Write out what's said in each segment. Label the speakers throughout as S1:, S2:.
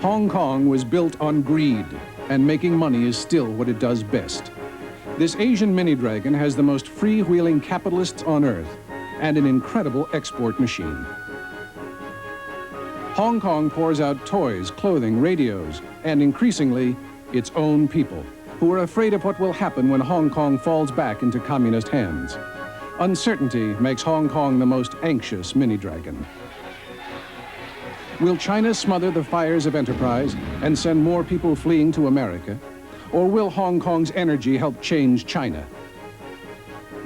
S1: Hong Kong was built on greed, and making money is still what it does best. This Asian mini-dragon has the most freewheeling capitalists on earth and an incredible export machine. Hong Kong pours out toys, clothing, radios, and increasingly, its own people, who are afraid of what will happen when Hong Kong falls back into communist hands. Uncertainty makes Hong Kong the most anxious mini-dragon. Will China smother the fires of enterprise and send more people fleeing to America? Or will Hong Kong's energy help change China?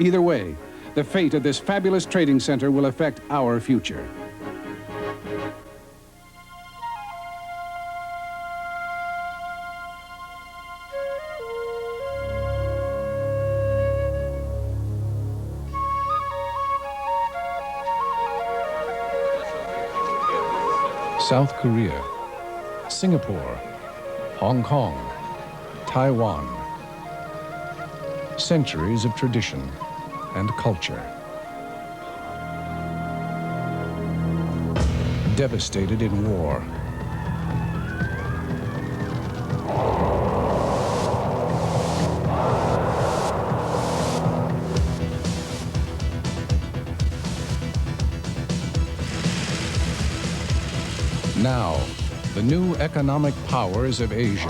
S1: Either way, the fate of this fabulous trading center will affect our future. South Korea, Singapore, Hong Kong, Taiwan. Centuries of tradition and culture. Devastated in war. Now, the new economic powers of Asia.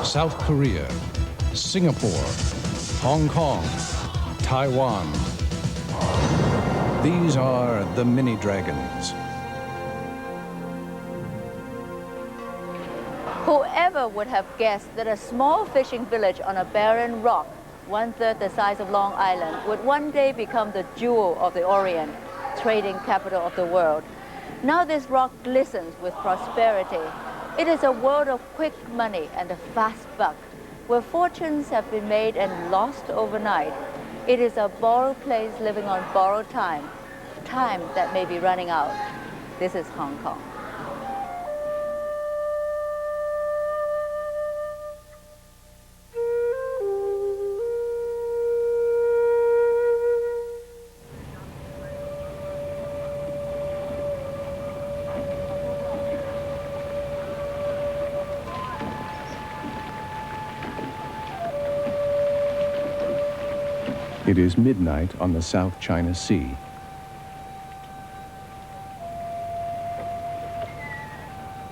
S1: South Korea, Singapore, Hong Kong, Taiwan. These are the mini-dragons.
S2: Whoever would have guessed that a small fishing village on a barren rock, 1/3 the size of Long Island, would one day become the jewel of the Orient, trading capital of the world. Now this rock glistens with prosperity. It is a world of quick money and a fast buck, where fortunes have been made and lost overnight. It is a borrowed place living on borrowed time, time that may be running out. This is Hong Kong.
S1: It is midnight on the South China Sea.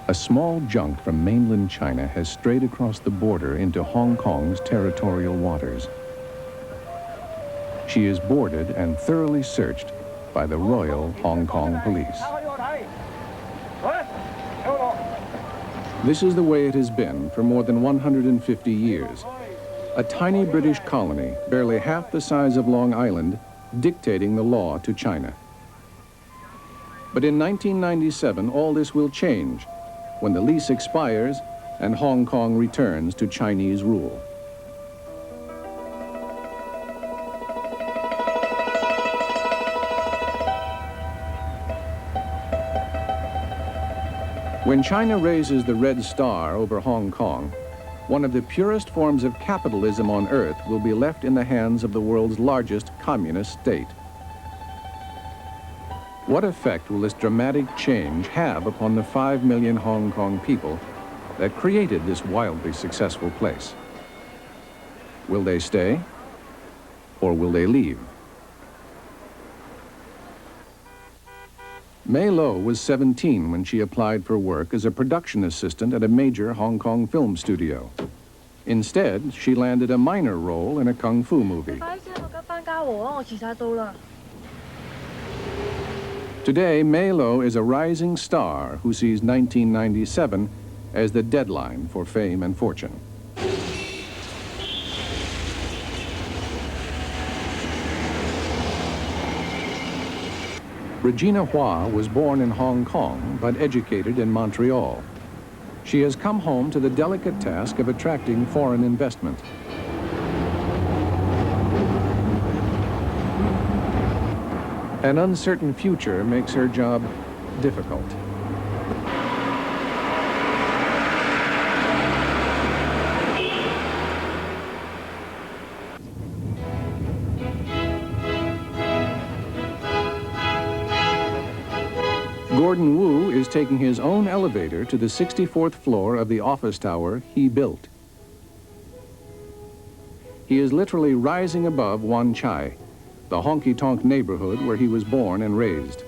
S1: A small junk from mainland China has strayed across the border into Hong Kong's territorial waters. She is boarded and thoroughly searched by the Royal Hong Kong Police. This is the way it has been for more than 150 years. A tiny British colony, barely half the size of Long Island, dictating the law to China. But in 1997, all this will change when the lease expires and Hong Kong returns to Chinese rule. When China raises the red star over Hong Kong, one of the purest forms of capitalism on earth will be left in the hands of the world's largest communist state. What effect will this dramatic change have upon the 5 million Hong Kong people that created this wildly successful place? Will they stay, or will they leave? May Lo was 17 when she applied for work as a production assistant at a major Hong Kong film studio. Instead, she landed a minor role in a kung fu movie. Today, May Lo is a rising star who sees 1997 as the deadline for fame and fortune. Regina Hua was born in Hong Kong, but educated in Montreal. She has come home to the delicate task of attracting foreign investment. An uncertain future makes her job difficult. Gordon Wu is taking his own elevator to the 64th floor of the office tower he built. He is literally rising above Wan Chai, the honky-tonk neighborhood where he was born and raised.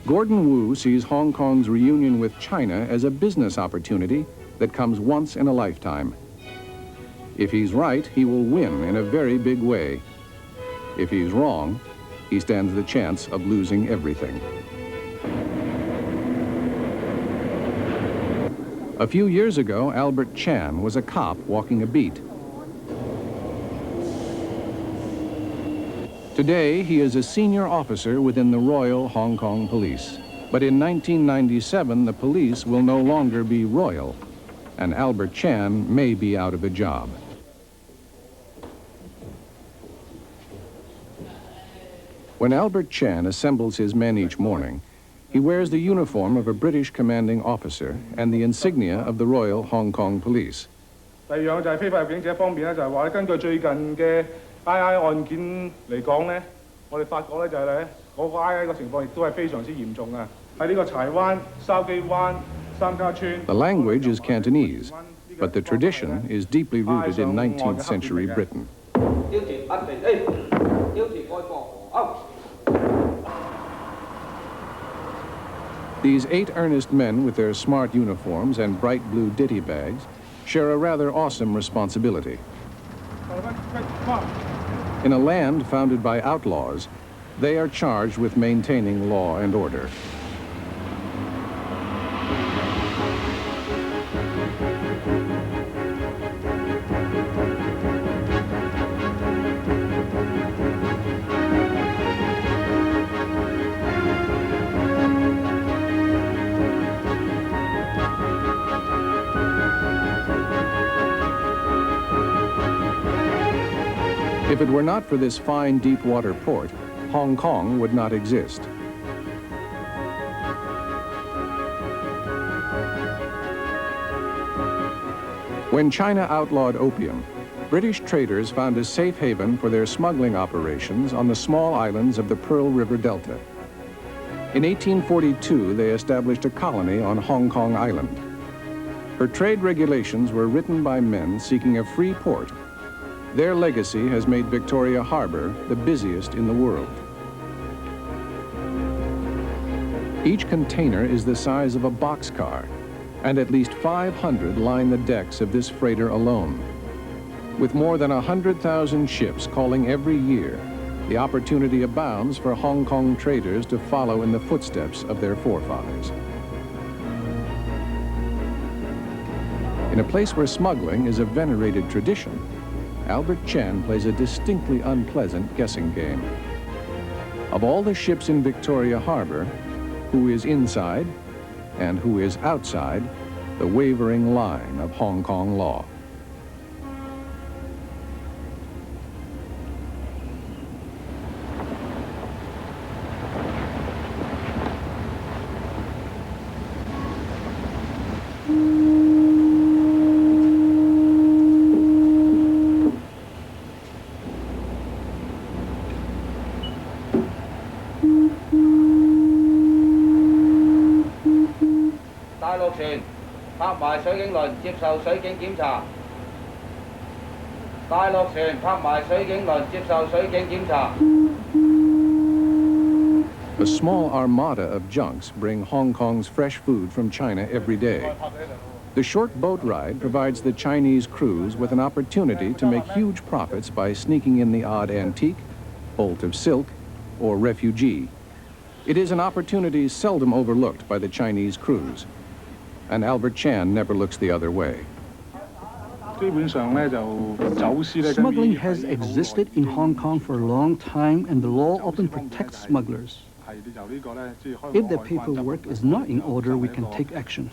S1: Gordon Wu sees Hong Kong's reunion with China as a business opportunity that comes once in a lifetime. If he's right, he will win in a very big way. If he's wrong, he stands the chance of losing everything. A few years ago, Albert Chan was a cop walking a beat. Today, he is a senior officer within the Royal Hong Kong Police. But in 1997, the police will no longer be royal, and Albert Chan may be out of a job. When Albert Chan assembles his men each morning, he wears the uniform of a British commanding officer and the insignia of the Royal Hong Kong Police.
S3: 第二樣就係非法入境者方面咧，就係話根據最近嘅 II 案件嚟講咧，我哋發覺咧就係咧嗰個 II 個情況亦都係非常之嚴重啊！喺呢個柴灣、筲箕灣、三家村。The
S1: language is Cantonese, but the tradition is deeply rooted in 19th century Britain. These 8 earnest men with their smart uniforms and bright blue ditty bags share a rather awesome responsibility. In a land founded by outlaws, they are charged with maintaining law and order. If it were not for this fine deep-water port, Hong Kong would not exist. When China outlawed opium, British traders found a safe haven for their smuggling operations on the small islands of the Pearl River Delta. In 1842, they established a colony on Hong Kong Island. Her trade regulations were written by men seeking a free port. Their legacy has made Victoria Harbor the busiest in the world. Each container is the size of a boxcar, and at least 500 line the decks of this freighter alone. With more than 100,000 ships calling every year, the opportunity abounds for Hong Kong traders to follow in the footsteps of their forefathers. In a place where smuggling is a venerated tradition, Albert Chan plays a distinctly unpleasant guessing game. Of all the ships in Victoria Harbor, who is inside and who is outside the wavering line of Hong Kong law? A small armada of junks bring Hong Kong's fresh food from China every day. The short boat ride provides the Chinese crews with an opportunity to make huge profits by sneaking in the odd antique, bolt of silk, or refugee. It is an opportunity seldom overlooked by the Chinese crews, and Albert Chan never looks the other way.
S4: Smuggling has existed in Hong Kong for a long time, and the law often protects smugglers. If the paperwork is not in order, we can take action.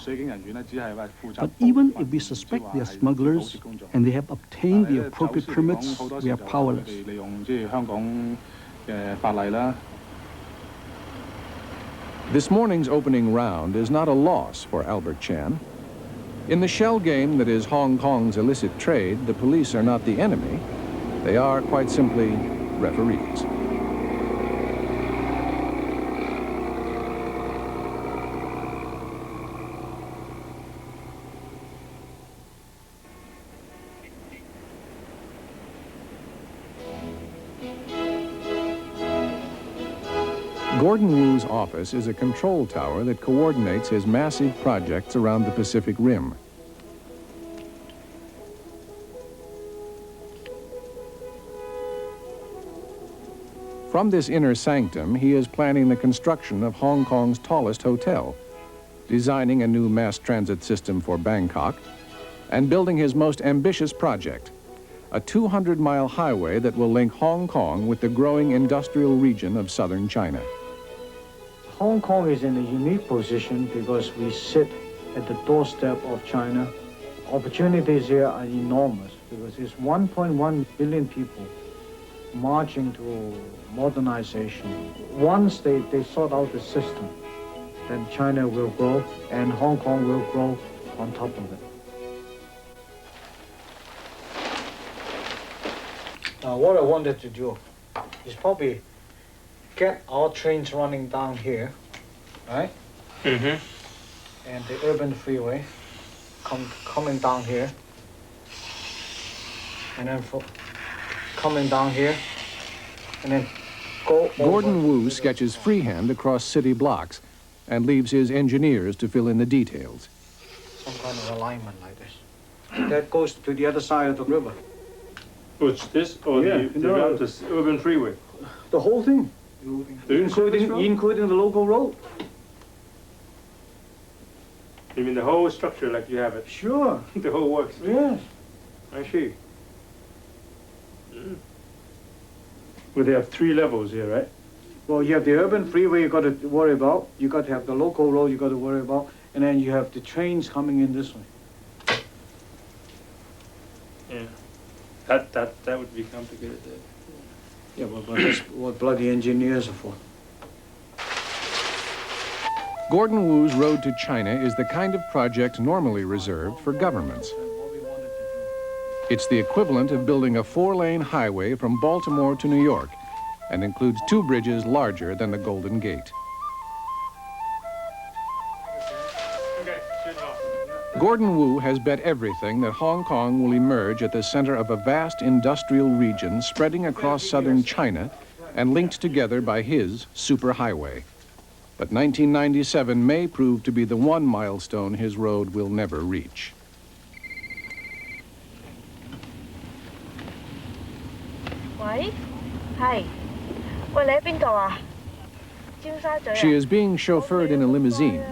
S4: But even if we suspect they are smugglers and they have obtained the appropriate permits, we are powerless.
S1: This morning's opening round is not a loss for Albert Chan. In the shell game that is Hong Kong's illicit trade, the police are not the enemy. They are, quite simply, referees. Gordon Wu's office is a control tower that coordinates his massive projects around the Pacific Rim. From this inner sanctum, he is planning the construction of Hong Kong's tallest hotel, designing a new mass transit system for Bangkok, and building his most ambitious project, a 200-mile highway that will link Hong Kong with the growing industrial region of southern China.
S5: Hong Kong is in a unique position because we sit at the doorstep of China. Opportunities here are enormous because there's 1.1 billion people marching to modernization. Once they sort out the system, then China will grow and Hong Kong will grow on top of it. What I wanted to do is probably get our trains running down here, right? Mm-hmm. And the urban freeway coming down here. And then coming down here. And then go over.
S1: Gordon Wu sketches freehand across city blocks and leaves his engineers to fill in the details.
S5: Some kind of alignment like this. That goes to the other side of the river.
S3: Which this or
S5: Yeah,
S3: the urban freeway?
S5: The whole thing. Including the local road.
S3: You mean the whole structure like you have it?
S5: Sure.
S3: The whole works?
S5: Yes.
S3: I see. Well, they have 3 levels here, right?
S5: Well, you have the urban freeway you got to worry about. You got to have the local road you got to worry about. And then you have the trains coming in this way.
S3: Yeah. That would be complicated.
S5: Yeah, but that's what bloody engineers are for.
S1: Gordon Wu's Road to China is the kind of project normally reserved for governments. It's the equivalent of building a 4-lane highway from Baltimore to New York and includes 2 bridges larger than the Golden Gate. Gordon Wu has bet everything that Hong Kong will emerge at the center of a vast industrial region spreading across southern China and linked together by his superhighway. But 1997 may prove to be the one milestone his road will never reach. She is being chauffeured in a limousine,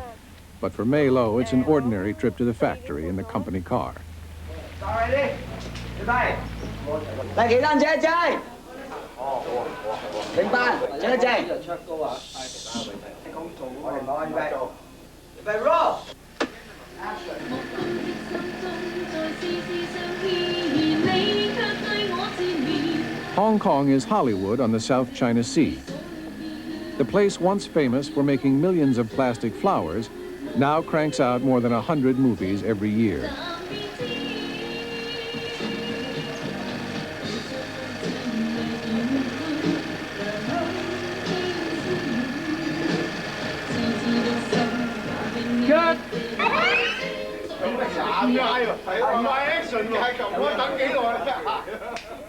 S1: but for Mei Lo, it's an ordinary trip to the factory in the company car. Hong Kong is Hollywood on the South China Sea. The place once famous for making millions of plastic flowers now cranks out more than 100 movies every year.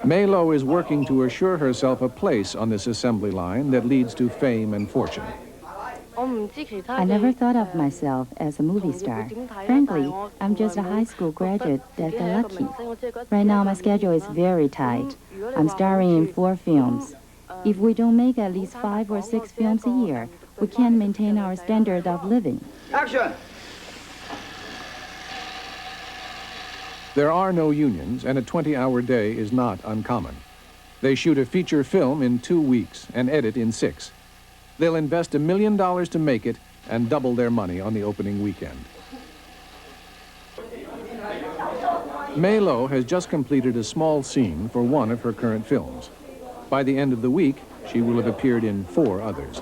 S1: Mei Lo is working to assure herself a place on this assembly line that leads to fame and fortune.
S6: I never thought of myself as a movie star. Frankly, I'm just a high school graduate that got lucky. Right now, my schedule is very tight. I'm starring in 4 films. If we don't make at least 5 or 6 films a year, we can't maintain our standard of living.
S5: Action!
S1: There are no unions, and a 20-hour day is not uncommon. They shoot a feature film in 2 weeks and edit in 6. They'll invest $1 million to make it and double their money on the opening weekend. Mei Lo has just completed a small scene for one of her current films. By the end of the week, she will have appeared in 4 others.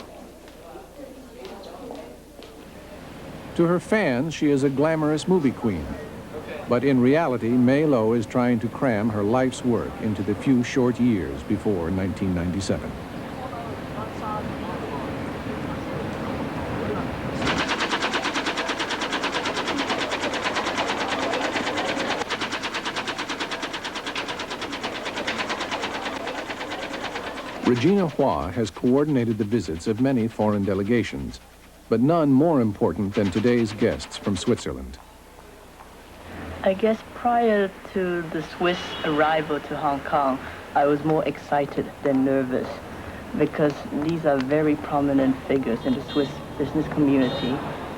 S1: To her fans, she is a glamorous movie queen. But in reality, Mei Lo is trying to cram her life's work into the few short years before 1997. Regina Hua has coordinated the visits of many foreign delegations, but none more important than today's guests from Switzerland.
S7: I guess prior to the Swiss arrival to Hong Kong, I was more excited than nervous because these are very prominent figures in the Swiss business community,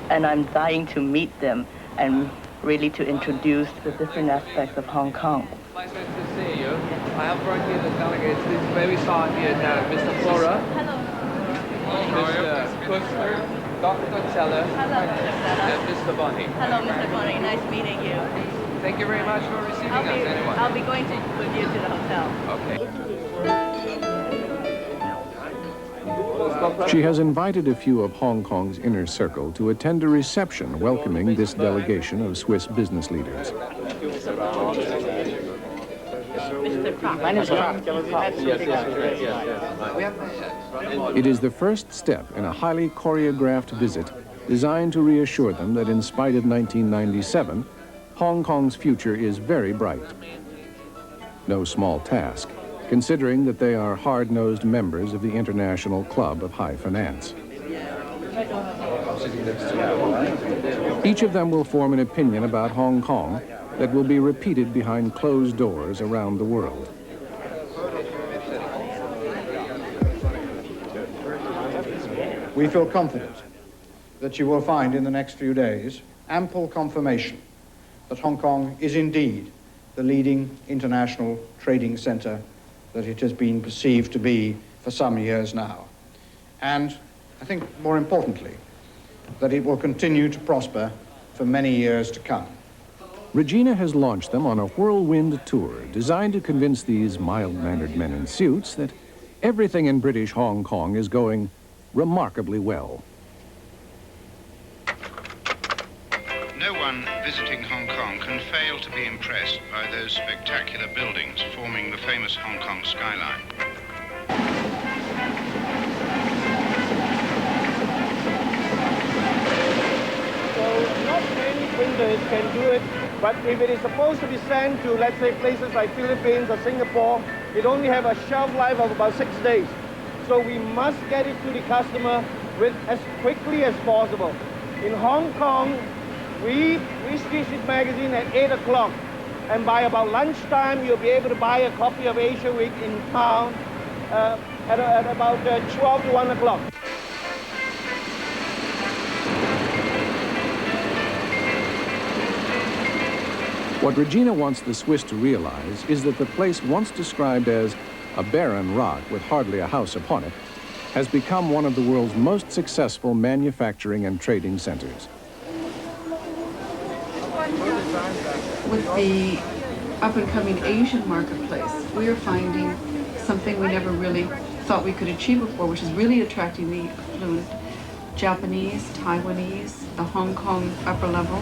S7: and I'm dying to meet them and really to introduce the different aspects of Hong Kong.
S8: Nice to see you. I have brought here the delegates. This is where we saw here Mr. Flora. Hello. Mr. Kuster, Dr. Teller, and Mr. Bonnie.
S2: Hello, Mr. Bonnie. Nice meeting you.
S8: Thank you very much for receiving us, anyway.
S2: I'll be going with you to the hotel.
S8: Okay.
S1: She has invited a few of Hong Kong's inner circle to attend a reception welcoming this delegation of Swiss business leaders. It is the first step in a highly choreographed visit designed to reassure them that in spite of 1997, Hong Kong's future is very bright. No small task, considering that they are hard-nosed members of the International Club of High Finance. Each of them will form an opinion about Hong Kong that will be repeated behind closed doors around the world.
S9: We feel confident that you will find in the next few days ample confirmation that Hong Kong is indeed the leading international trading center that it has been perceived to be for some years now. And I think more importantly, that it will continue to prosper for many years to come.
S1: Regina has launched them on a whirlwind tour designed to convince these mild-mannered men in suits that everything in British Hong Kong is going remarkably well.
S10: No one visiting Hong Kong can fail to be impressed by those spectacular buildings forming the famous Hong Kong skyline.
S3: So not many printers can do it, but if it is supposed to be sent to, let's say, places like Philippines or Singapore, it only have a shelf life of about 6 days. So we must get it to the customer as quickly as possible. In Hong Kong, we switch this magazine at 8 o'clock, and by about lunchtime, you'll be able to buy a copy of Asia Week in town at about 12 to 1 o'clock.
S1: What Regina wants the Swiss to realize is that the place once described as a barren rock with hardly a house upon it has become one of the world's most successful manufacturing and trading centers.
S11: With the up-and-coming Asian marketplace, we are finding something we never really thought we could achieve before, which is really attracting the affluent Japanese, Taiwanese, the Hong Kong upper level,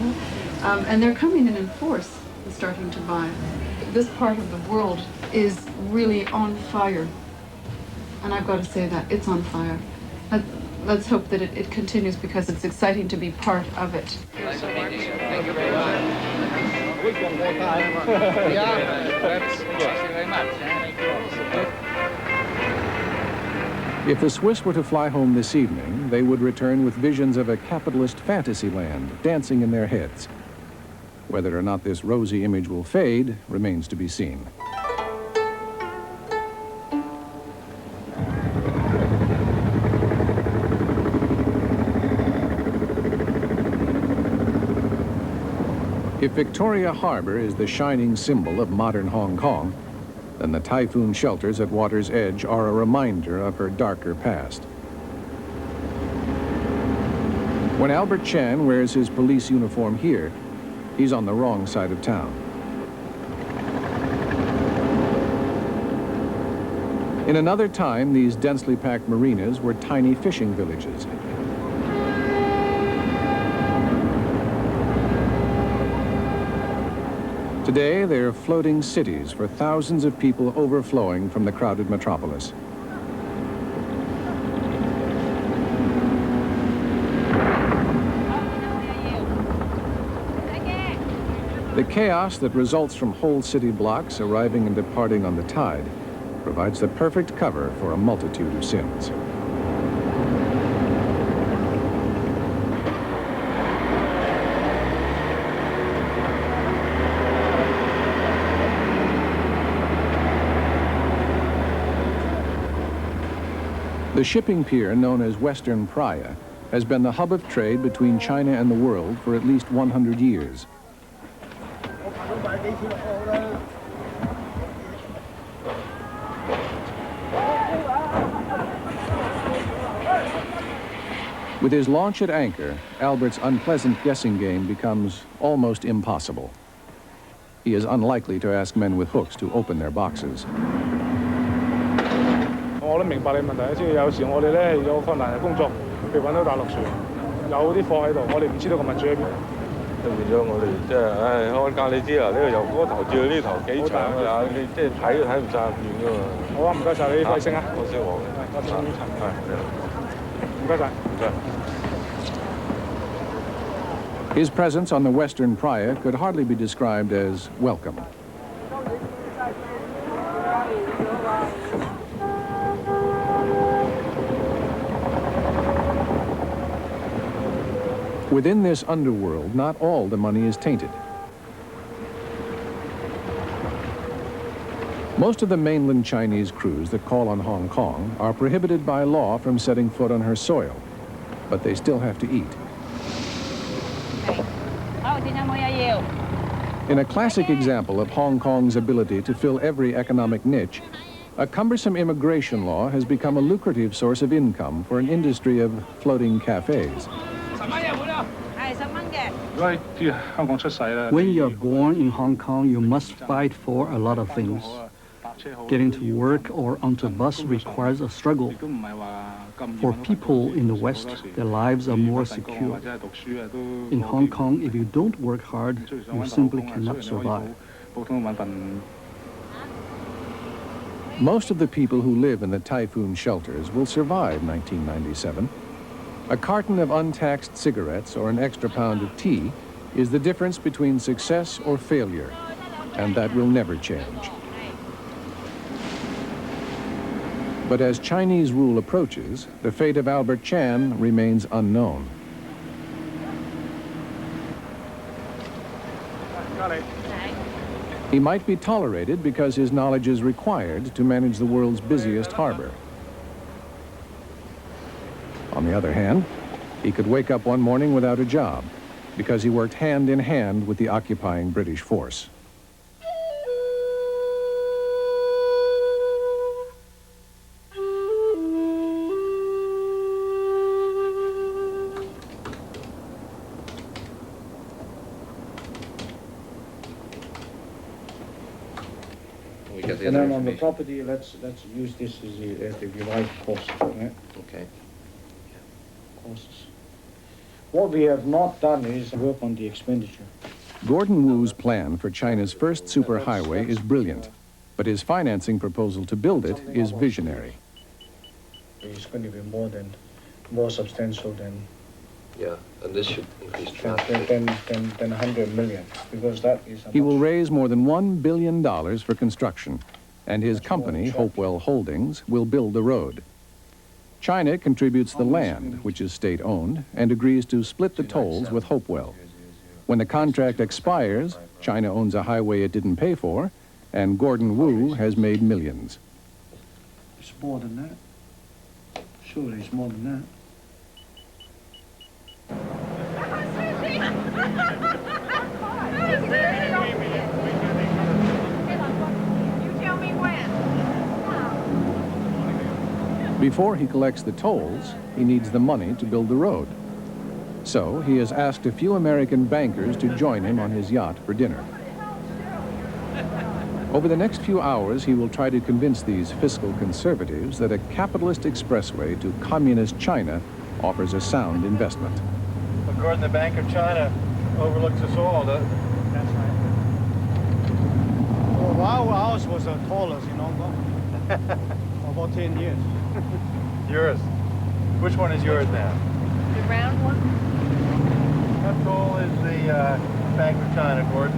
S11: and they're coming in force and starting to buy. This part of the world is really on fire, and I've got to say that, it's on fire. Let's hope that it continues because it's exciting to be part of it.
S8: Thank you very much.
S1: If the Swiss were to fly home this evening, they would return with visions of a capitalist fantasy land dancing in their heads. Whether or not this rosy image will fade remains to be seen. If Victoria Harbor is the shining symbol of modern Hong Kong, then the typhoon shelters at water's edge are a reminder of her darker past. When Albert Chan wears his police uniform here, he's on the wrong side of town. In another time, these densely packed marinas were tiny fishing villages. Today, they're floating cities for thousands of people overflowing from the crowded metropolis. The chaos that results from whole city blocks arriving and departing on the tide provides the perfect cover for a multitude of sins. The shipping pier known as Western Praia has been the hub of trade between China and the world for at least 100 years. With his launch at anchor, Albert's unpleasant guessing game becomes almost impossible. He is unlikely to ask men with hooks to open their boxes.
S3: 我都明白你問題，即係有時我哋咧有困難嘅工作，譬如揾到大陸船，有啲貨喺度，我哋唔知道個物主喺邊。
S12: 變咗我哋即係，我教你知啦，呢個由嗰頭至到呢頭幾長㗎，你即係睇都睇唔晒咁遠㗎嘛。
S3: 好啊，唔該晒你貴姓啊？
S12: 我姓黃嘅。
S3: 我姓陳。係。唔該晒。唔該。
S1: His presence on the Western Praia could hardly be described as welcome. Within this underworld, not all the money is tainted. Most of the mainland Chinese crews that call on Hong Kong are prohibited by law from setting foot on her soil, but they still have to eat. In a classic example of Hong Kong's ability to fill every economic niche, a cumbersome immigration law has become a lucrative source of income for an industry of floating cafes.
S4: When you're born in Hong Kong, you must fight for a lot of things. Getting to work or onto a bus requires a struggle. For people in the West, their lives are more secure. In Hong Kong, if you don't work hard, you simply cannot survive.
S1: Most of the people who live in the typhoon shelters will survive 1997. A carton of untaxed cigarettes or an extra pound of tea is the difference between success or failure, and that will never change. But as Chinese rule approaches, the fate of Albert Chan remains unknown. He might be tolerated because his knowledge is required to manage the world's busiest harbor. On the other hand, he could wake up one morning without a job because he worked hand in hand with the occupying British force.
S9: And then on the property, let's use this as the right cost. Right?
S12: Okay.
S9: Costs. What we have not done is work on the expenditure.
S1: Gordon Wu's plan for China's first superhighway is brilliant, but his financing proposal to build it is visionary.
S9: It's going to be more substantial than.
S12: Yeah, and this should increase
S9: than 100 million, because that is.
S1: He will raise more than $1 billion for construction, and his company, Hopewell Holdings, will build the road. China contributes the land, which is state-owned, and agrees to split the tolls with Hopewell. When the contract expires, China owns a highway it didn't pay for, and Gordon Wu has made millions.
S9: It's more than that. Surely it's more than that.
S1: Before he collects the tolls, he needs the money to build the road. So he has asked a few American bankers to join him on his yacht for dinner. Over the next few hours, he will try to convince these fiscal conservatives that a capitalist expressway to communist China offers a sound investment.
S12: But Gordon, the Bank of China overlooks us all, doesn't it?
S5: That's right. Well, ours was the tallest in Hong Kong. For about 10 years.
S12: Yours? Which one is yours now?
S11: The round one?
S12: How tall is the Bank of China, Gordon?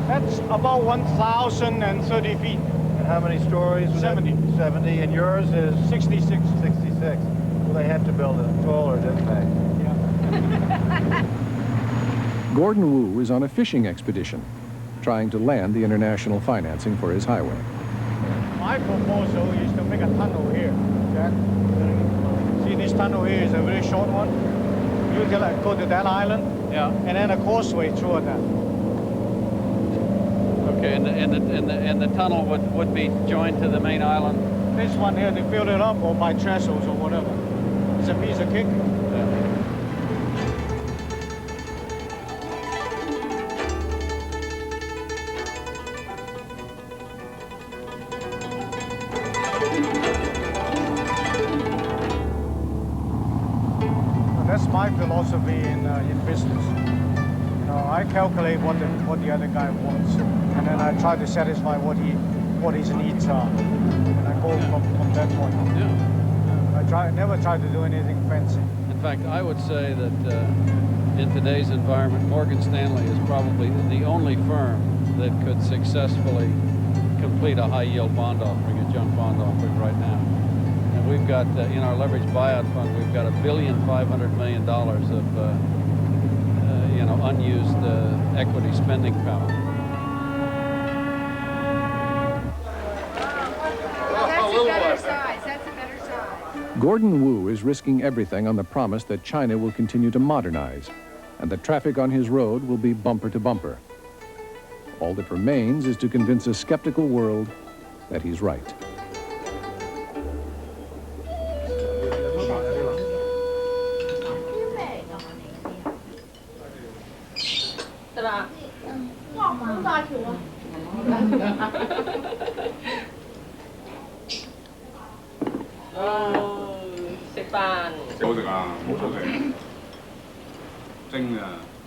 S5: That's about 1,030 feet. And how many stories?
S13: 70.
S5: 70, and yours is?
S13: 66.
S5: 66. Well, they had to build it taller, didn't they?
S13: Yeah.
S1: Gordon Wu is on a fishing expedition, trying to land the international financing for his highway.
S13: My proposal is to make a tunnel here, Jack. See, this tunnel here is a very short one. You can like, go to that island,
S14: yeah,
S13: and then a causeway through that.
S14: Okay, and the tunnel would be joined to the main island.
S13: This one here, they build it up or by trestles or whatever. It's a piece of cake.
S14: Yeah.
S13: That's my philosophy in business. You know, I calculate what the other guy wants, and then I try to satisfy what his needs are, and I go from that point.
S14: Yeah.
S13: I never try to do anything fancy.
S14: In fact, I would say that in today's environment, Morgan Stanley is probably the only firm that could successfully complete a high-yield bond offering, a junk bond offering right now. And we've got, in our leveraged buyout fund, we've got $1.5 billion of, unused equity spending power.
S15: That's a better size. That's a better size.
S1: Gordon Wu is risking everything on the promise that China will continue to modernize, and the traffic on his road will be bumper to bumper. All that remains is to convince a skeptical world that he's right.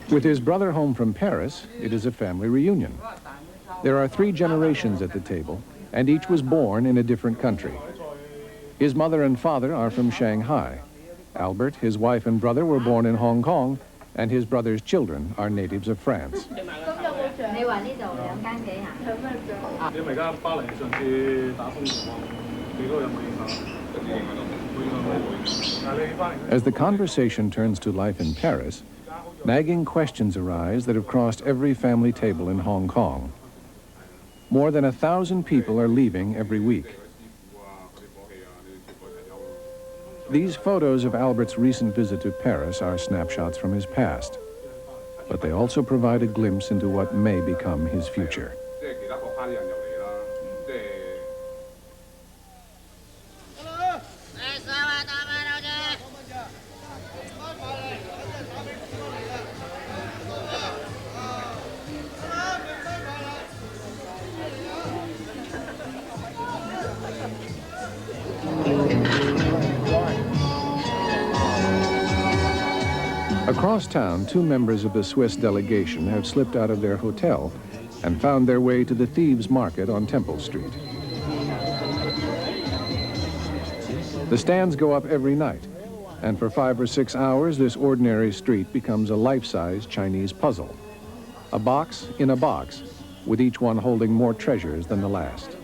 S1: With his brother home from Paris, it is a family reunion. There are 3 generations at the table, and each was born in a different country. His mother and father are from Shanghai. Albert, his wife and brother were born in Hong Kong, and his brother's children are natives of France. As the conversation turns to life in Paris, nagging questions arise that have crossed every family table in Hong Kong. More than 1,000 people are leaving every week. These photos of Albert's recent visit to Paris are snapshots from his past, but they also provide a glimpse into what may become his future. Across town, 2 members of the Swiss delegation have slipped out of their hotel and found their way to the Thieves' Market on Temple Street. The stands go up every night, and for 5 or 6 hours, this ordinary street becomes a life-size Chinese puzzle. A box in a box, with each one holding more treasures than the last.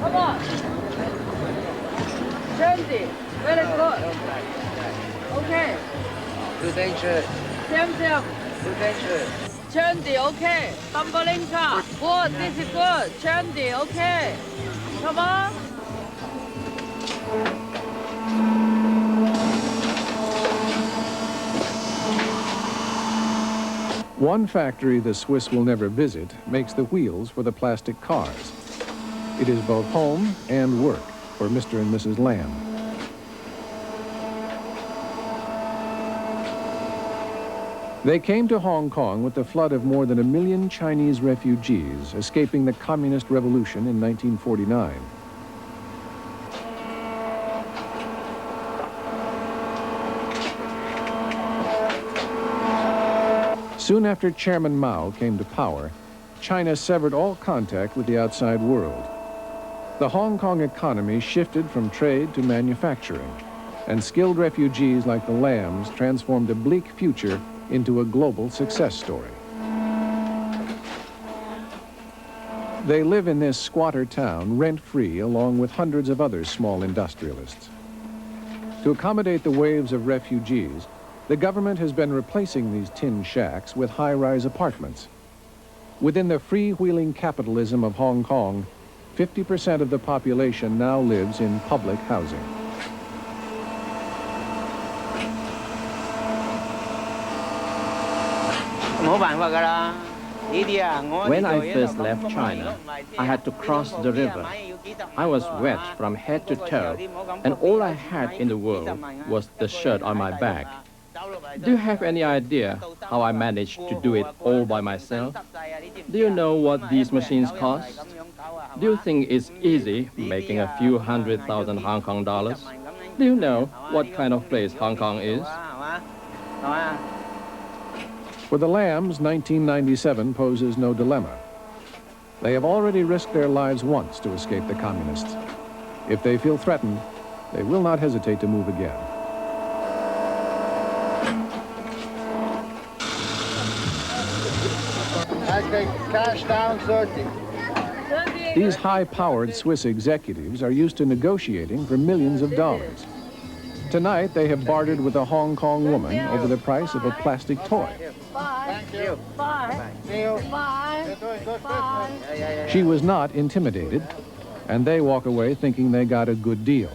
S15: Come on. Trendy. Very good. Okay. Same. Trendy, okay. Thumbling-ka. Good, this is good. Trendy, okay. Come on.
S1: One factory the Swiss will never visit makes the wheels for the plastic cars. It is both home and work for Mr. and Mrs. Lam. They came to Hong Kong with the flood of more than 1 million Chinese refugees escaping the Communist Revolution in 1949. Soon after Chairman Mao came to power, China severed all contact with the outside world. The Hong Kong economy shifted from trade to manufacturing, and skilled refugees like the Lambs transformed a bleak future into a global success story. They live in this squatter town rent-free along with hundreds of other small industrialists. To accommodate the waves of refugees, the government has been replacing these tin shacks with high-rise apartments. Within the freewheeling capitalism of Hong Kong, 50% of the population now lives in public housing.
S16: When I first left China, I had to cross the river. I was wet from head to toe, and all I had in the world was the shirt on my back. Do you have any idea how I managed to do it all by myself? Do you know what these machines cost? Do you think it's easy making a few $100,000 Hong Kong dollars? Do you know what kind of place Hong Kong is?
S1: For the Lambs, 1997 poses no dilemma. They have already risked their lives once to escape the communists. If they feel threatened, they will not hesitate to move again.
S13: Okay, cash down 30.
S1: These high-powered Swiss executives are used to negotiating for millions of dollars. Tonight, they have bartered with a Hong Kong woman over the price of a plastic toy.
S13: Thank you.
S15: Bye.
S13: See you.
S15: Bye.
S13: Bye.
S1: She was not intimidated, and they walk away thinking they got a good deal.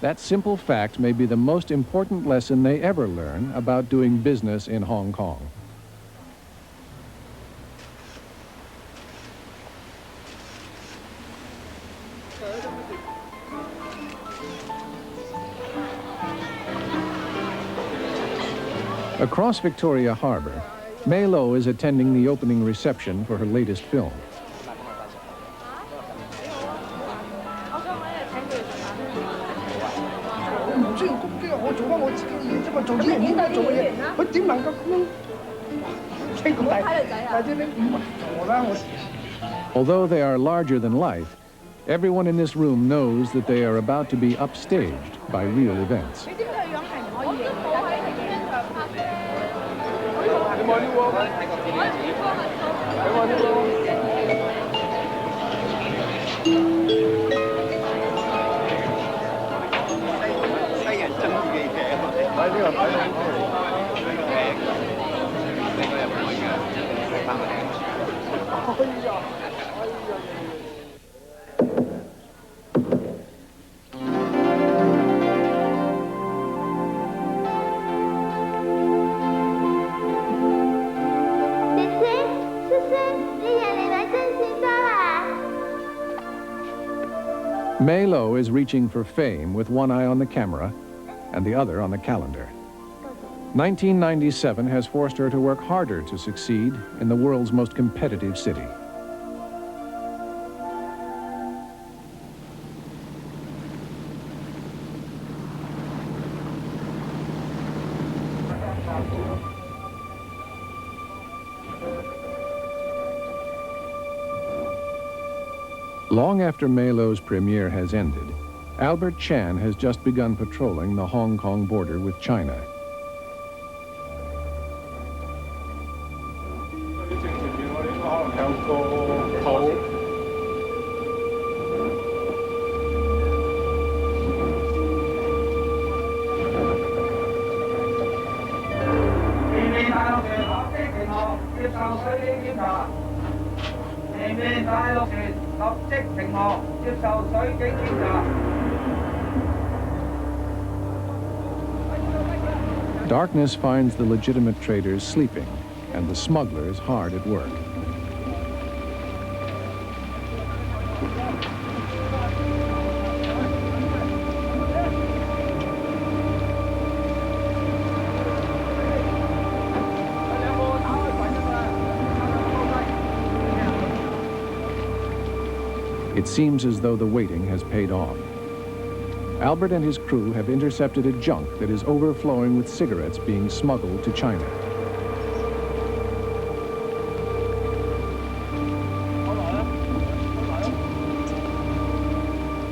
S1: That simple fact may be the most important lesson they ever learn about doing business in Hong Kong. Across Victoria Harbour, Mei Lo is attending the opening reception for her latest film. Although they are larger than life, everyone in this room knows that they are about to be upstaged by real events. Mei Lo is reaching for fame with one eye on the camera and the other on the calendar. 1997 has forced her to work harder to succeed in the world's most competitive city. Long after Mei Lo's premiere has ended, Albert Chan has just begun patrolling the Hong Kong border with China. Darkness finds the legitimate traders sleeping and the smugglers hard at work. It seems as though the waiting has paid off. Albert and his crew have intercepted a junk that is overflowing with cigarettes being smuggled to China.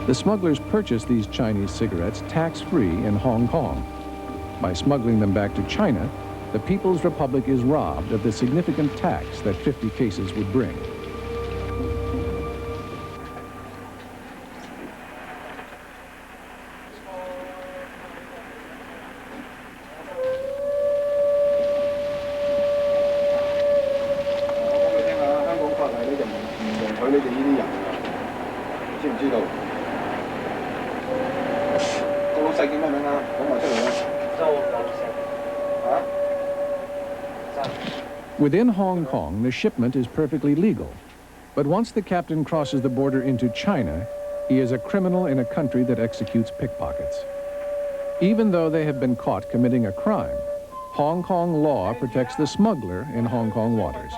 S1: The smugglers purchase these Chinese cigarettes tax-free in Hong Kong. By smuggling them back to China, the People's Republic is robbed of the significant tax that 50 cases would bring. Within Hong Kong, the shipment is perfectly legal. But once the captain crosses the border into China, he is a criminal in a country that executes pickpockets. Even though they have been caught committing a crime, Hong Kong law protects the smuggler in Hong Kong waters.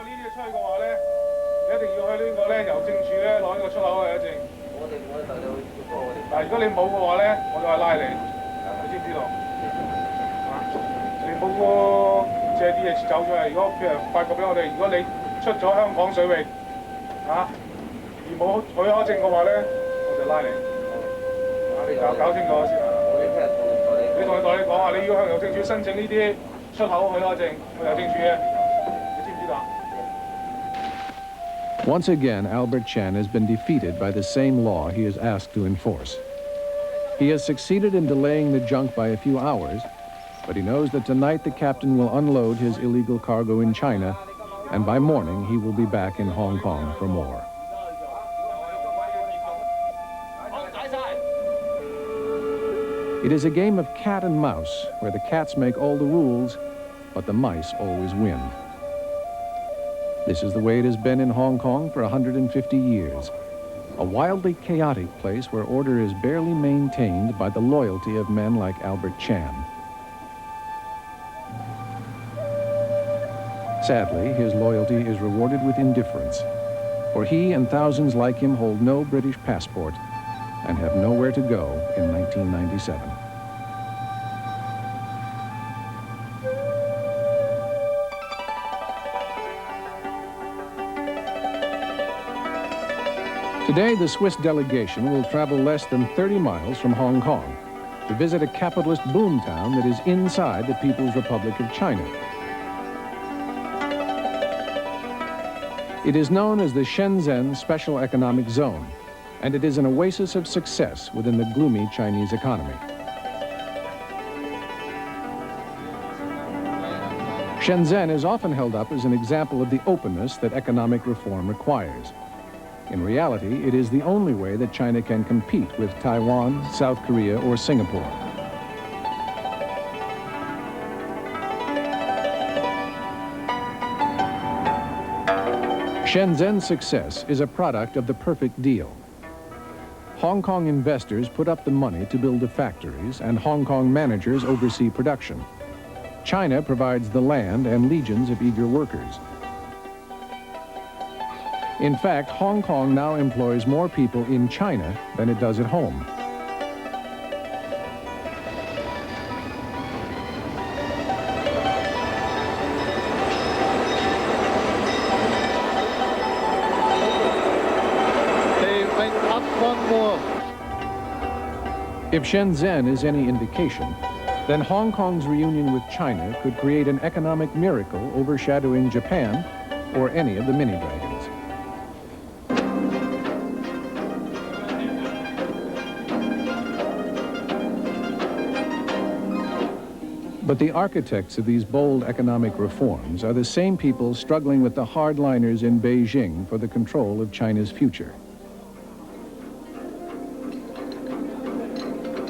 S1: Once again, Albert Chen has been defeated by the same law he is asked to enforce. He has succeeded in delaying the junk by a few hours, but he knows that tonight the captain will unload his illegal cargo in China, and by morning he will be back in Hong Kong for more. It is a game of cat and mouse, where the cats make all the rules, but the mice always win. This is the way it has been in Hong Kong for 150 years, a wildly chaotic place where order is barely maintained by the loyalty of men like Albert Chan. Sadly, his loyalty is rewarded with indifference, for he and thousands like him hold no British passport and have nowhere to go in 1997. Today, the Swiss delegation will travel less than 30 miles from Hong Kong to visit a capitalist boomtown that is inside the People's Republic of China. It is known as the Shenzhen Special Economic Zone, and it is an oasis of success within the gloomy Chinese economy. Shenzhen is often held up as an example of the openness that economic reform requires. In reality, it is the only way that China can compete with Taiwan, South Korea, or Singapore. Shenzhen's success is a product of the perfect deal. Hong Kong investors put up the money to build the factories, and Hong Kong managers oversee production. China provides the land and legions of eager workers. In fact, Hong Kong now employs more people in China than it does at home. If Shenzhen is any indication, then Hong Kong's reunion with China could create an economic miracle overshadowing Japan or any of the mini-dragons. But the architects of these bold economic reforms are the same people struggling with the hardliners in Beijing for the control of China's future.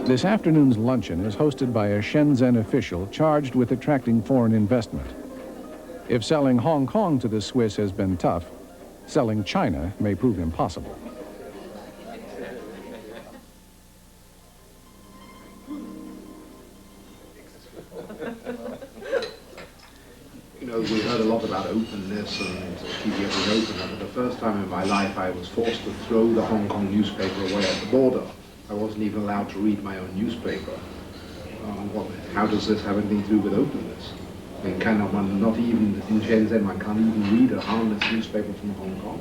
S1: This afternoon's luncheon is hosted by a Shenzhen official charged with attracting foreign investment. If selling Hong Kong to the Swiss has been tough, selling China may prove impossible.
S17: You know, we heard a lot about openness and keeping everything open, but the first time in my life I was forced to throw the Hong Kong newspaper away at the border. I wasn't even allowed to read my own newspaper. How does this have anything to do with openness? I mean, cannot one, not even in Shenzhen, one can't even read a harmless newspaper from Hong Kong?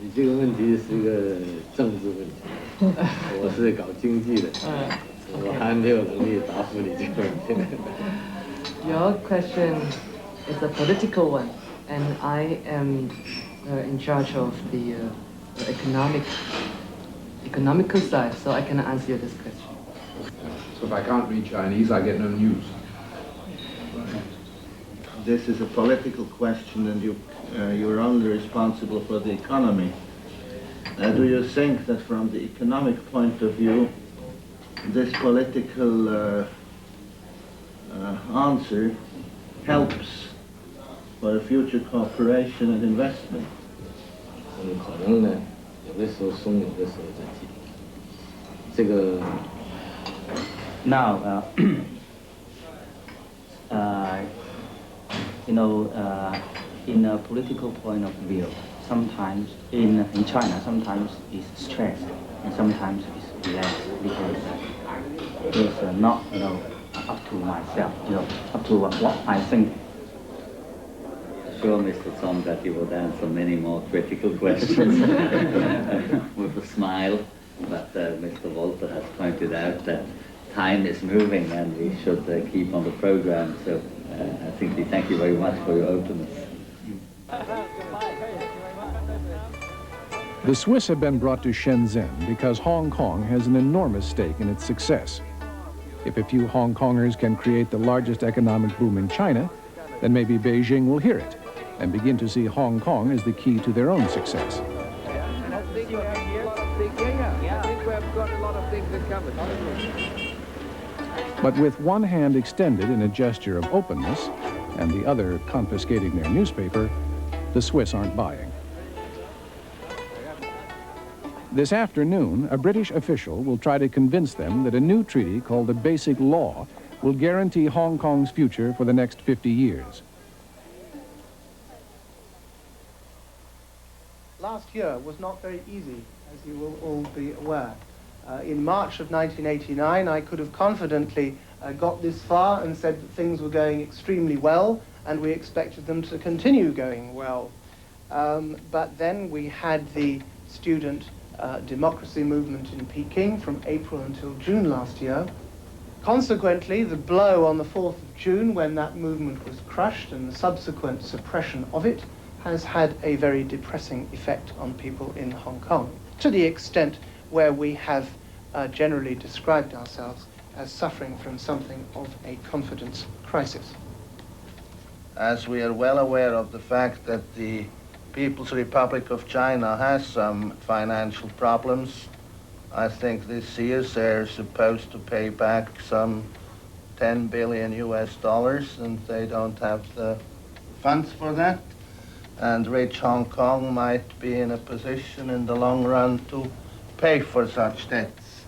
S18: 你这个问题是个政治问题，我是搞经济的，我还没有能力答复你这个问题。
S19: Your question is a political one, and I am in charge of the economical side, so I cannot answer you this question.
S17: So if I can't read Chinese, I get no news.
S20: This is a political question, and you're only responsible for the economy. Do you think that from the economic point of view, this political answer helps for future cooperation and investment?
S18: 可能呢，有的时候松，有的时候再紧。这个
S21: Now, you know, in a political point of view, sometimes in China, sometimes it's stress and sometimes it's relaxed because it's not, you know, up to myself, you know, up to what I think.
S18: Sure, Mr. Tom, that you would answer many more critical questions with a smile, but Mr. Walter has pointed out that time is moving and we should keep on the program, so I think we thank you very much for your openness.
S1: The Swiss have been brought to Shenzhen because Hong Kong has an enormous stake in its success. If a few Hong Kongers can create the largest economic boom in China, then maybe Beijing will hear it and begin to see Hong Kong as the key to their own success. But with one hand extended in a gesture of openness and the other confiscating their newspaper, the Swiss aren't buying. This afternoon, a British official will try to convince them that a new treaty called the Basic Law will guarantee Hong Kong's future for the next 50 years.
S22: Last year was not very easy, as you will all be aware. In March of 1989, I could have confidently got this far and said that things were going extremely well, and we expected them to continue going well. But then we had the student democracy movement in Peking from April until June last year. Consequently, the blow on the 4th of June, when that movement was crushed, and the subsequent suppression of it, has had a very depressing effect on people in Hong Kong, to the extent where we have generally described ourselves as suffering from something of a confidence crisis.
S20: As we are well aware of the fact that the People's Republic of China has some financial problems, I think this year they're supposed to pay back some 10 billion US dollars, and they don't have the funds for that. And rich Hong Kong might be in a position in the long run to pay for such debts.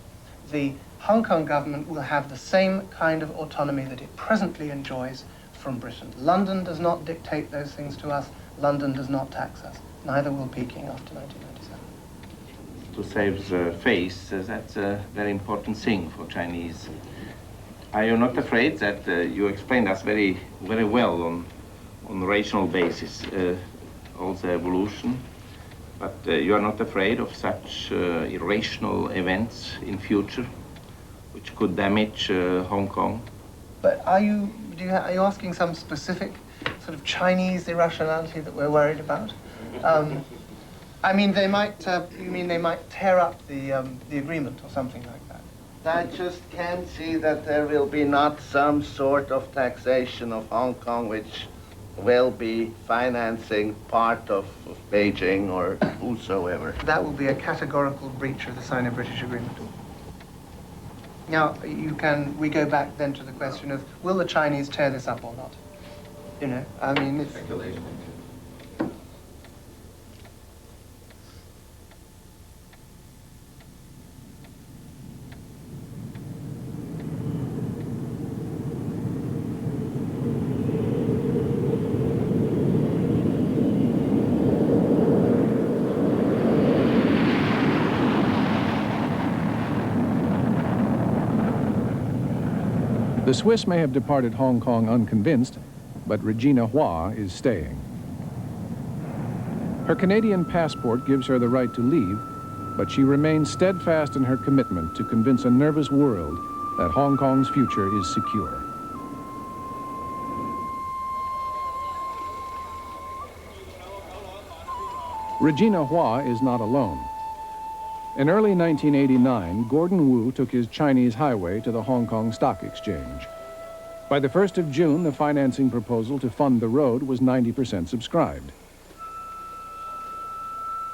S22: The Hong Kong government will have the same kind of autonomy that it presently enjoys from Britain. London does not dictate those things to us. London does not tax us. Neither will Peking after 1997.
S23: To save the face, that's a very important thing for Chinese. Are you not afraid that you explained us very well on rational basis all the evolution, but you are not afraid of such irrational events in future which could damage Hong Kong?
S22: But are you asking some specific sort of Chinese irrationality that we're worried about? I mean, they might, you mean they might tear up the agreement or something like that?
S20: I just can't see that there will be not some sort of taxation of Hong Kong which will be financing part of Beijing or whosoever.
S22: That will be a categorical breach of the Sino-British agreement. Now, we go back then to the question of, will the Chinese tear this up or not? You know, I mean, it's... Speculation.
S1: The Swiss may have departed Hong Kong unconvinced, but Regina Hua is staying. Her Canadian passport gives her the right to leave, but she remains steadfast in her commitment to convince a nervous world that Hong Kong's future is secure. Regina Hua is not alone. In early 1989, Gordon Wu took his Chinese highway to the Hong Kong Stock Exchange. By the 1st of June, the financing proposal to fund the road was 90% subscribed.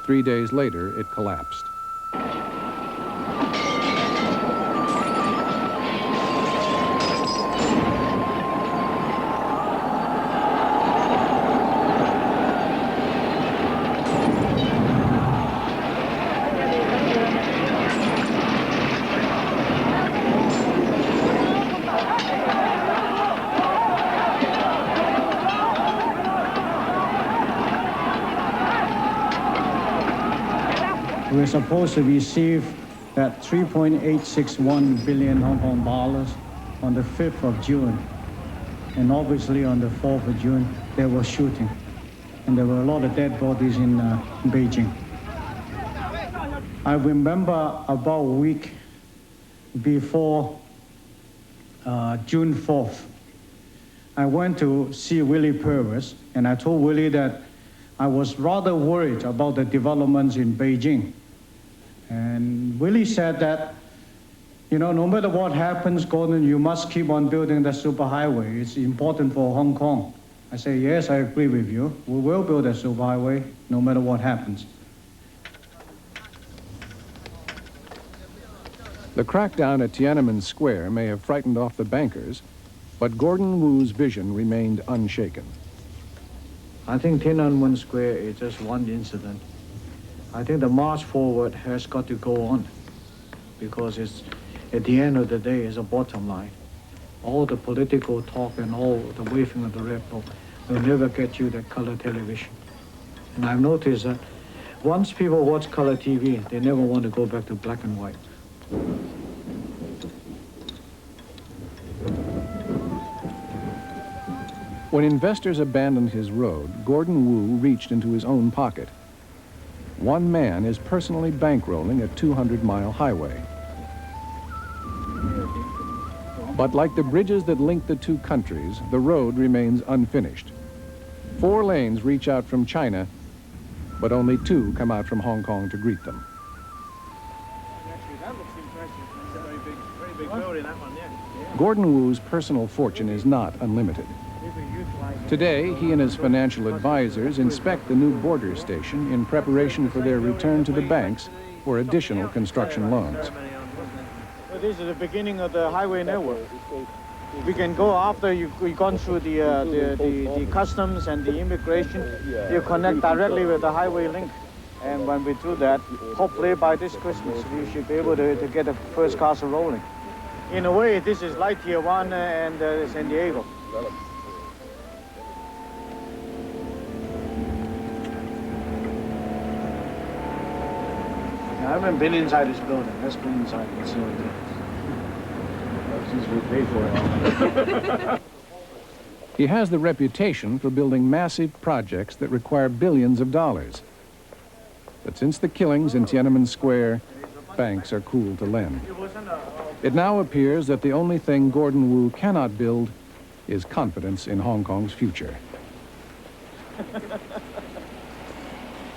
S1: 3 days later, it collapsed.
S5: We're supposed to receive that 3.861 billion Hong Kong dollars on the 5th of June. And obviously on the 4th of June, there was shooting. And there were a lot of dead bodies in Beijing. I remember about a week before June 4th, I went to see Willie Purvis, and I told Willie that I was rather worried about the developments in Beijing. And Willie said that, you know, no matter what happens, Gordon, you must keep on building the superhighway. It's important for Hong Kong. I say, yes, I agree with you. We will build a superhighway no matter what happens.
S1: The crackdown at Tiananmen Square may have frightened off the bankers, but Gordon Wu's vision remained unshaken.
S5: I think Tiananmen Square is just one incident. I think the march forward has got to go on because it's, at the end of the day, it's a bottom line. All the political talk and all the waving of the red flag will never get you that color television. And I've noticed that once people watch color TV, they never want to go back to black and white.
S1: When investors abandoned his road, Gordon Wu reached into his own pocket. One man is personally bankrolling a 200-mile highway. But like the bridges that link the two countries, the road remains unfinished. 4 lanes reach out from China, but only 2 come out from Hong Kong to greet them.
S13: That looks impressive. It's a very big building, that one, yeah.
S1: Gordon Wu's personal fortune is not unlimited. Today, he and his financial advisors inspect the new border station in preparation for their return to the banks for additional construction loans.
S13: Well, this is the beginning of the highway network. We can go after we've gone through the customs and the immigration. You connect directly with the highway link. And when we do that, hopefully by this Christmas, we should be able to get the first cars rolling. In a way, this is like Tijuana and San Diego. I haven't been inside this building. Let's go inside and see what it is. Since we paid for it.
S1: He has the reputation for building massive projects that require billions of dollars. But since the killings in Tiananmen Square, banks are cool to lend. It now appears that the only thing Gordon Wu cannot build is confidence in Hong Kong's future.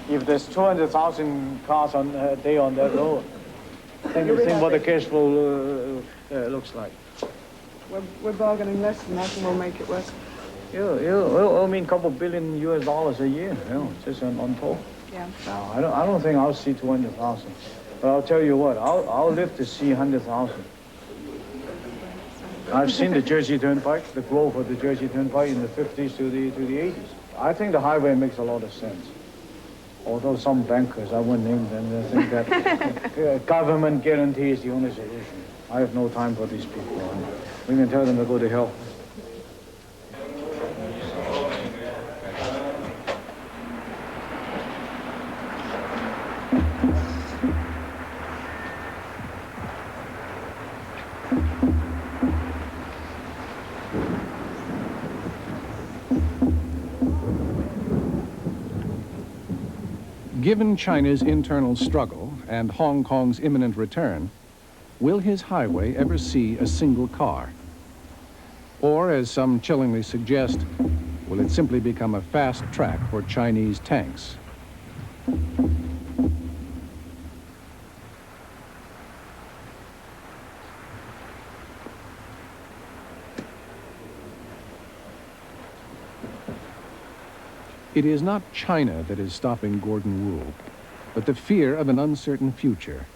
S13: If there's 200,000 cars on a day on that road, then you think what the cash flow looks like.
S2: We're bargaining less than that and we'll make it work.
S13: I mean, a couple billion US dollars a year, you know, just on top.
S2: Yeah.
S13: No, I don't think I'll see 200,000. But I'll tell you what, I'll live to see 100,000. I've seen the Jersey Turnpike, the growth of the Jersey Turnpike in the 50s to the 80s. I think the highway makes a lot of sense. Although some bankers, I won't name them, they think that government guarantee is the only solution. I have no time for these people. We can tell them to go to hell.
S1: Given China's internal struggle and Hong Kong's imminent return, will his highway ever see a single car? Or, as some chillingly suggest, will it simply become a fast track for Chinese tanks? It is not China that is stopping Gordon Wu, but the fear of an uncertain future.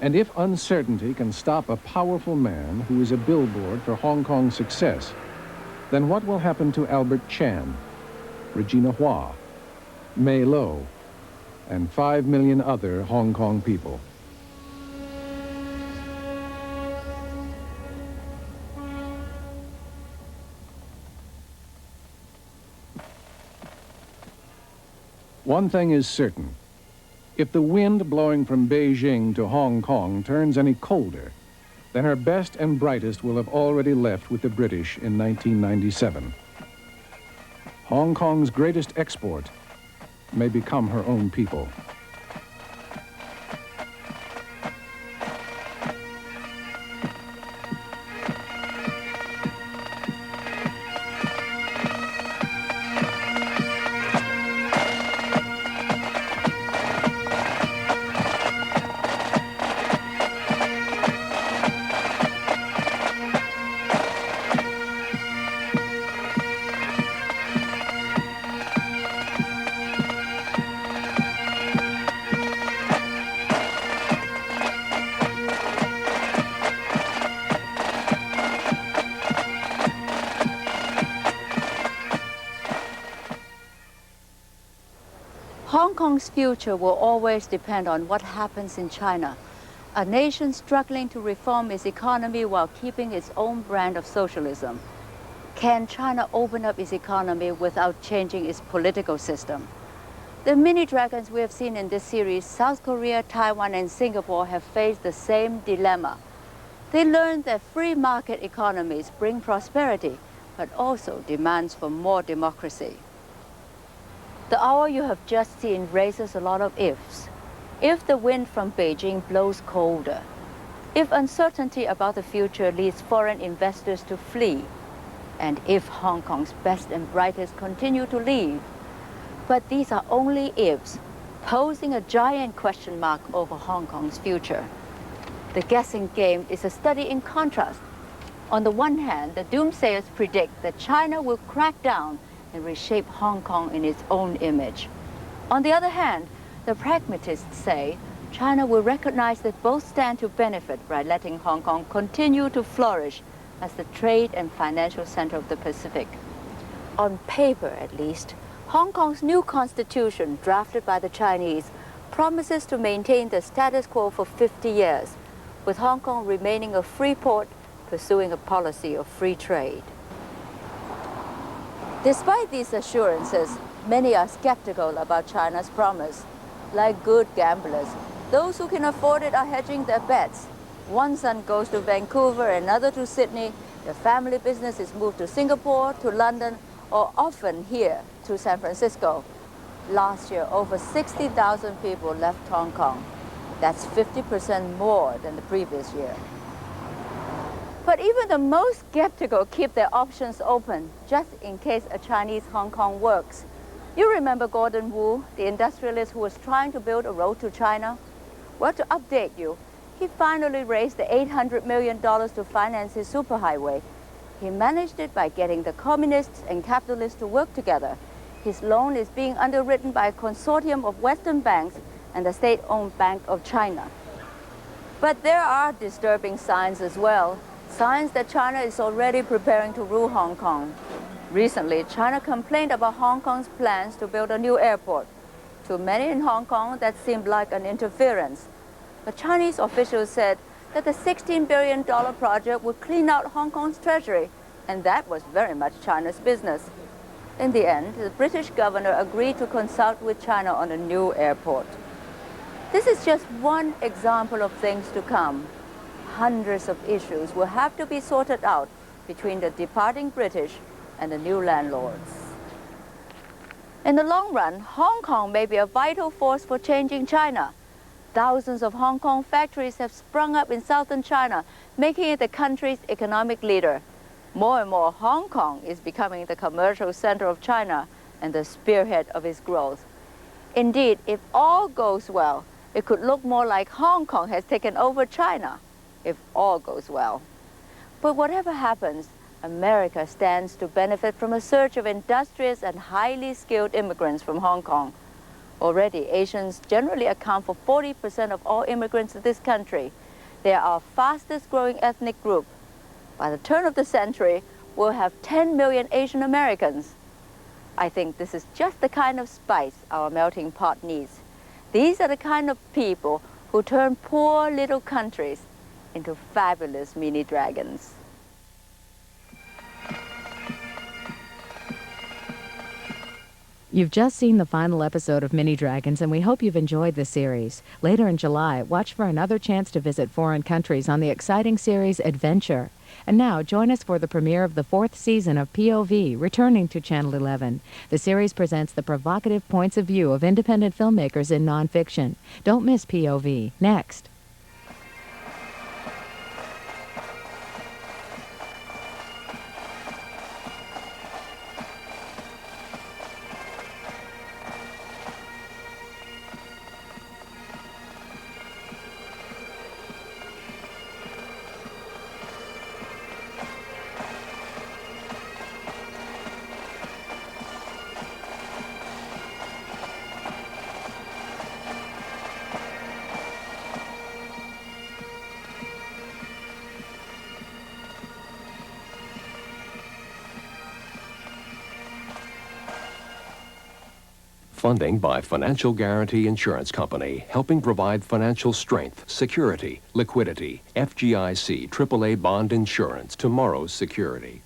S1: And if uncertainty can stop a powerful man who is a billboard for Hong Kong's success, then what will happen to Albert Chan, Regina Hua, Mei Lo, and 5 million other Hong Kong people? One thing is certain. If the wind blowing from Beijing to Hong Kong turns any colder, then her best and brightest will have already left with the British in 1997. Hong Kong's greatest export may become her own people.
S6: Hong Kong's future will always depend on what happens in China, a nation struggling to reform its economy while keeping its own brand of socialism. Can China open up its economy without changing its political system? The mini dragons we have seen in this series, South Korea, Taiwan, and Singapore, have faced the same dilemma. They learned that free market economies bring prosperity, but also demands for more democracy. The hour you have just seen raises a lot of ifs. If the wind from Beijing blows colder, if uncertainty about the future leads foreign investors to flee, and if Hong Kong's best and brightest continue to leave. But these are only ifs, posing a giant question mark over Hong Kong's future. The guessing game is a study in contrast. On the one hand, the doomsayers predict that China will crack down and reshape Hong Kong in its own image. On the other hand, the pragmatists say China will recognize that both stand to benefit by letting Hong Kong continue to flourish as the trade and financial center of the Pacific. On paper, at least, Hong Kong's new constitution, drafted by the Chinese, promises to maintain the status quo for 50 years, with Hong Kong remaining a free port, pursuing a policy of free trade. Despite these assurances, many are skeptical about China's promise. Like good gamblers, those who can afford it are hedging their bets. One son goes to Vancouver, another to Sydney. The family business is moved to Singapore, to London, or often here to San Francisco. Last year, over 60,000 people left Hong Kong. That's 50% more than the previous year. But even the most skeptical keep their options open, just in case a Chinese Hong Kong works. You remember Gordon Wu, the industrialist who was trying to build a road to China? Well, to update you, he finally raised the $800 million to finance his superhighway. He managed it by getting the communists and capitalists to work together. His loan is being underwritten by a consortium of Western banks and the state-owned Bank of China. But there are disturbing signs as well. Signs that China is already preparing to rule Hong Kong. Recently, China complained about Hong Kong's plans to build a new airport. To many in Hong Kong, that seemed like an interference. But Chinese officials said that the $16 billion project would clean out Hong Kong's treasury, and that was very much China's business. In the end, the British governor agreed to consult with China on a new airport. This is just one example of things to come. Hundreds of issues will have to be sorted out between the departing British and the new landlords. In the long run, Hong Kong may be a vital force for changing China. Thousands of Hong Kong factories have sprung up in southern China, making it the country's economic leader. More and more, Hong Kong is becoming the commercial center of China and the spearhead of its growth. Indeed, if all goes well, it could look more like Hong Kong has taken over China, if all goes well. But whatever happens, America stands to benefit from a surge of industrious and highly skilled immigrants from Hong Kong. Already, Asians generally account for 40% of all immigrants to this country. They are our fastest growing ethnic group. By the turn of the century, we'll have 10 million Asian Americans. I think this is just the kind of spice our melting pot needs. These are the kind of people who turn poor little countries into fabulous mini dragons.
S7: You've just seen the final episode of Mini Dragons, and we hope you've enjoyed the series. Later in July, watch for another chance to visit foreign countries on the exciting series Adventure. And now, join us for the premiere of the 4th season of POV, returning to Channel 11. The series presents the provocative points of view of independent filmmakers in nonfiction. Don't miss POV. Next.
S8: Funding by Financial Guarantee Insurance Company, helping provide financial strength, security, liquidity, FGIC AAA bond insurance, tomorrow's security.